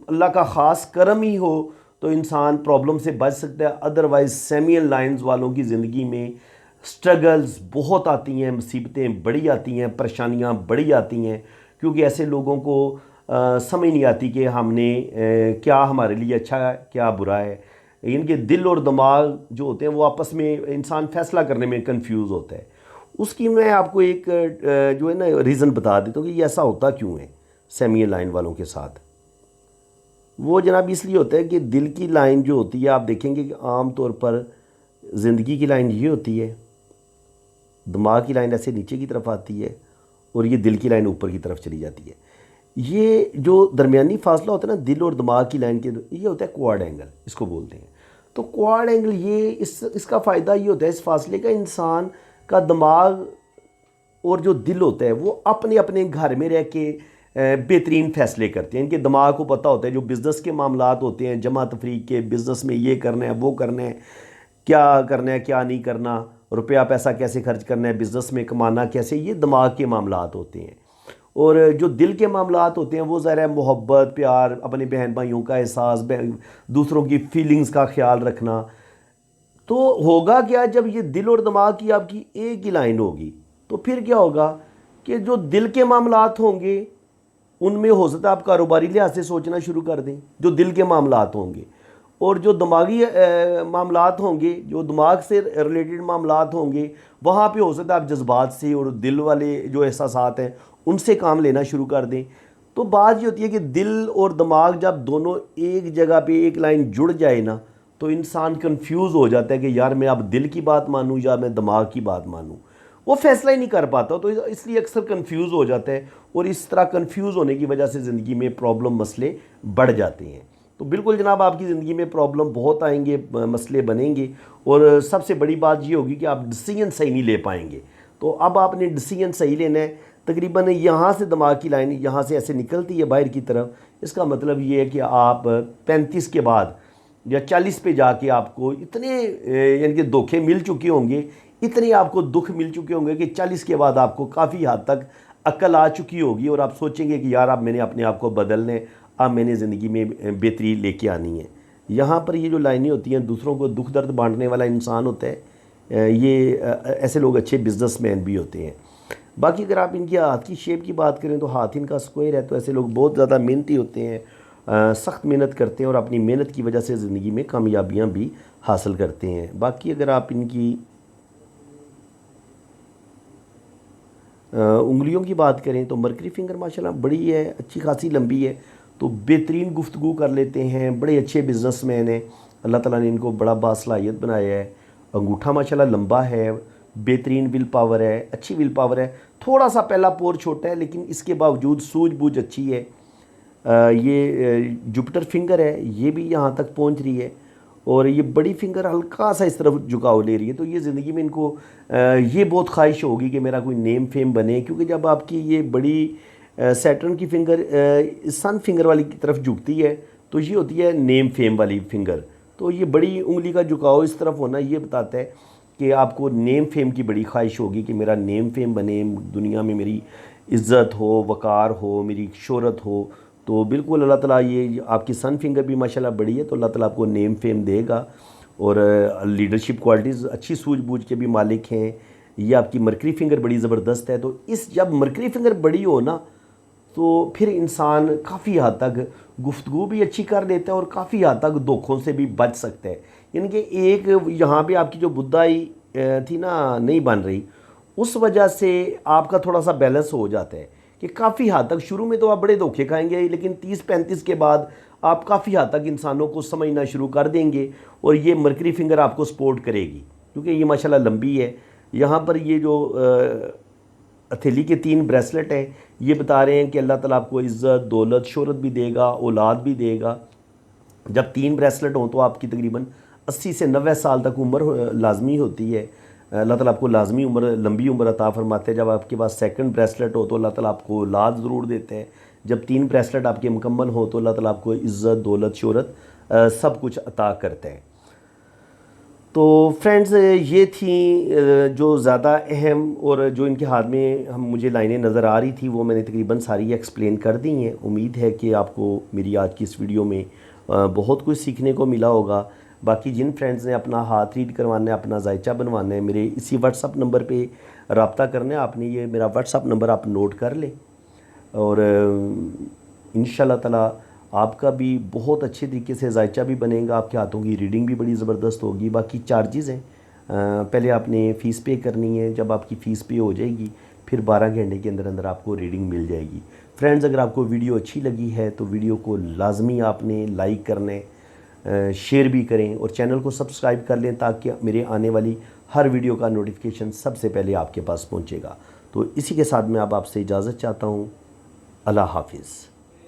अल्लाह का ख़ास करम ही हो तो इंसान प्रॉब्लम से बच सकता है। अदरवाइज़ सेमियन लाइन्स वालों की ज़िंदगी में स्ट्रगल्स बहुत आती हैं, मुसीबतें बड़ी आती हैं, परेशानियां बड़ी आती हैं, क्योंकि ऐसे लोगों को समझ नहीं आती कि हमने क्या हमारे लिए अच्छा है, क्या बुरा है। इनके दिल और दिमाग जो होते हैं वो आपस में इंसान फ़ैसला करने में कंफ्यूज होता है। उसकी मैं आपको एक जो है ना रीज़न बता देता हूँ कि ये ऐसा होता क्यों है सेमियन लाइन वालों के साथ। वो जनाब इसलिए होता है कि दिल की लाइन जो होती है, आप देखेंगे कि आम तौर पर ज़िंदगी की लाइन ये होती है, दिमाग की लाइन ऐसे नीचे की तरफ आती है, और ये दिल की लाइन ऊपर की तरफ चली जाती है। ये जो दरमियानी फासला होता है ना दिल और दिमाग की लाइन के, ये होता है क्वाड एंगल, इसको बोलते हैं। तो क्वाड एंगल ये इसका फ़ायदा ये होता है इस फासले का, इंसान का दिमाग और जो दिल होता है वो अपने अपने घर में रह के बेहतरीन फ़ैसले करते हैं। इनके दिमाग को पता होता है जो बिज़नेस के मामलात होते हैं, जमा तफरीक के, बिज़नेस में ये करना है, वो करना है, क्या करना है, क्या नहीं करना, रुपया पैसा कैसे खर्च करना है, बिज़नेस में कमाना कैसे, ये दिमाग के मामलात होते हैं। और जो दिल के मामलात होते हैं वो ज़रा मोहब्बत, प्यार, अपने बहन भाइयों का एहसास, दूसरों की फीलिंग्स का ख्याल रखना, तो होगा क्या, जब ये दिल और दिमाग की आपकी एक ही लाइन होगी तो फिर क्या होगा कि जो दिल के मामलात होंगे उनमें हो सकता है आप कारोबारी लिहाज से सोचना शुरू कर दें, जो दिल के मामलात होंगे, और जो दिमागी मामलात होंगे, जो दिमाग से रिलेटेड मामलात होंगे, वहाँ पे हो सकता है आप जज्बात से और दिल वाले जो एहसासात हैं उनसे काम लेना शुरू कर दें। तो बात ये होती है कि दिल और दिमाग जब दोनों एक जगह पे एक लाइन जुड़ जाए ना, तो इंसान कंफ्यूज हो जाता है कि यार मैं अब दिल की बात मानूं या मैं दिमाग की बात मानूं। वो फैसला ही नहीं कर पाता, तो इसलिए अक्सर कंफ्यूज हो जाता है, और इस तरह कंफ्यूज होने की वजह से ज़िंदगी में प्रॉब्लम मसले बढ़ जाते हैं। तो बिल्कुल जनाब, आपकी ज़िंदगी में प्रॉब्लम बहुत आएंगे, मसले बनेंगे, और सबसे बड़ी बात ये होगी कि आप डिसीजन सही नहीं ले पाएंगे। तो अब आपने डिसीजन सही लेना है। तकरीबन यहाँ से दिमाग की लाइन यहाँ से ऐसे निकलती है बाहर की तरफ। इसका मतलब ये है कि आप 35 के बाद या 40 पे जाके आपको इतने यानी कि धोखे मिल चुके होंगे, इतने आपको दुख मिल चुके होंगे कि 40 के बाद आपको काफ़ी हद तक अक्ल आ चुकी होगी, और आप सोचेंगे कि यार अब मैंने अपने आप को बदलने, अब मैंने ज़िंदगी में बेहतरी लेके आनी है। यहाँ पर ये जो लाइनें होती हैं, दूसरों को दुख दर्द बांटने वाला इंसान होता है, ये ऐसे लोग अच्छे बिजनेसमैन भी होते हैं। बाकी अगर आप इनकी हाथ की शेप की बात करें तो हाथ इनका स्क्वायर है, तो ऐसे लोग बहुत ज़्यादा मेहनती होते हैं, सख्त मेहनत करते हैं, और अपनी मेहनत की वजह से ज़िंदगी में कामयाबियाँ भी हासिल करते हैं। बाकी अगर आप इनकी उंगलियों की बात करें तो मरकरी फिंगर माशाल्लाह बड़ी है, अच्छी खासी लंबी है, तो बेहतरीन गुफ्तगू कर लेते हैं, बड़े अच्छे बिजनेसमैन हैं, अल्लाह ताला ने इनको बड़ा बासलाहियत बनाया है। अंगूठा माशाल्लाह लंबा है, बेहतरीन विल पावर है, अच्छी विल पावर है। थोड़ा सा पहला पोर छोटा है, लेकिन इसके बावजूद सूझबूझ अच्छी है। ये जुपिटर फिंगर है, ये भी यहाँ तक पहुँच रही है, और ये बड़ी फिंगर हल्का सा इस तरफ झुकाव ले रही है। तो ये ज़िंदगी में इनको ये बहुत ख्वाहिश होगी कि मेरा कोई नेम फेम बने, क्योंकि जब आपकी ये बड़ी सैटर्न की फिंगर सन फिंगर वाली की तरफ झुकती है तो ये होती है नेम फेम वाली फिंगर। तो ये बड़ी उंगली का झुकाव इस तरफ होना ये बताता है कि आपको नेम फेम की बड़ी ख्वाहिश होगी कि मेरा नेम फेम बने, दुनिया में मेरी इज़्ज़त हो, वक़ार हो, मेरी शोहरत हो। तो बिल्कुल अल्लाह ताला, ये आपकी सन फिंगर भी माशाल्लाह बड़ी है, तो अल्लाह ताला आपको नेम फेम देगा, और लीडरशिप क्वालिटीज़, अच्छी सूझबूझ के भी मालिक हैं। ये आपकी मरकरी फिंगर बड़ी ज़बरदस्त है। तो इस जब मरकरी फिंगर बड़ी हो ना, तो फिर इंसान काफ़ी हद तक गुफ्तगू भी अच्छी कर लेता है, और काफ़ी हद तक धोखों से भी बच सकता है। यानी कि एक यहाँ पे आपकी जो बुद्धाई थी ना, नहीं बन रही, उस वजह से आपका थोड़ा सा बैलेंस हो जाता है कि काफ़ी हद तक शुरू में तो आप बड़े धोखे खाएंगे, लेकिन 30-35 के बाद आप काफ़ी हद तक इंसानों को समझना शुरू कर देंगे, और ये मरकरी फिंगर आपको सपोर्ट करेगी, क्योंकि ये माशाल्लाह लंबी है। यहाँ पर ये जो हथेली के 3 ब्रेसलेट हैं, ये बता रहे हैं कि अल्लाह ताला आपको इज़्ज़त, दौलत, शोहरत भी देगा, औलाद भी देगा। जब 3 ब्रेसलेट हों तो आपकी तकरीबन 80 से 90 साल तक उम्र लाजमी होती है। अल्लाह ताला आपको लाजमी उम्र, लंबी उम्र अता फरमाते हैं। जब आपके पास सेकंड ब्रेसलेट हो तो अल्लाह ताला आपको औलाद ज़रूर देते हैं। जब 3 ब्रेसलेट आपके मुकम्मल हो तो अल्लाह ताला आपको इज़्ज़त, दौलत, शोहरत सब कुछ अता करते हैं। तो फ्रेंड्स, ये थी जो ज़्यादा अहम और जो इनके हाथ में मुझे लाइनें नज़र आ रही थी, वो मैंने तकरीबन सारी एक्सप्लेन कर दी हैं। उम्मीद है कि आपको मेरी आज की इस वीडियो में बहुत कुछ सीखने को मिला होगा। बाकी जिन फ्रेंड्स ने अपना हाथ रीड करवाना है, अपना जायचा बनवाना है, मेरे इसी व्हाट्सअप नंबर पे रब्ता करना है। आपने ये मेरा व्हाट्सअप नंबर आप नोट कर लें, और इंशाल्लाह ताला आपका भी बहुत अच्छे तरीके से जायचा भी बनेगा, आपके हाथों की रीडिंग भी बड़ी ज़बरदस्त होगी। बाकी चार्जेज़ हैं, पहले आपने फ़ीस पे करनी है। जब आपकी फ़ीस पे हो जाएगी फिर 12 घंटे के अंदर अंदर आपको रीडिंग मिल जाएगी। फ्रेंड्स, अगर आपको वीडियो अच्छी लगी है तो वीडियो को लाजमी आपने लाइक करने, शेयर भी करें, और चैनल को सब्सक्राइब कर लें ताकि मेरे आने वाली हर वीडियो का नोटिफिकेशन सबसे पहले आपके पास पहुँचेगा। तो इसी के साथ मैं अब आपसे इजाज़त चाहता हूँ। अल्लाह हाफिज़।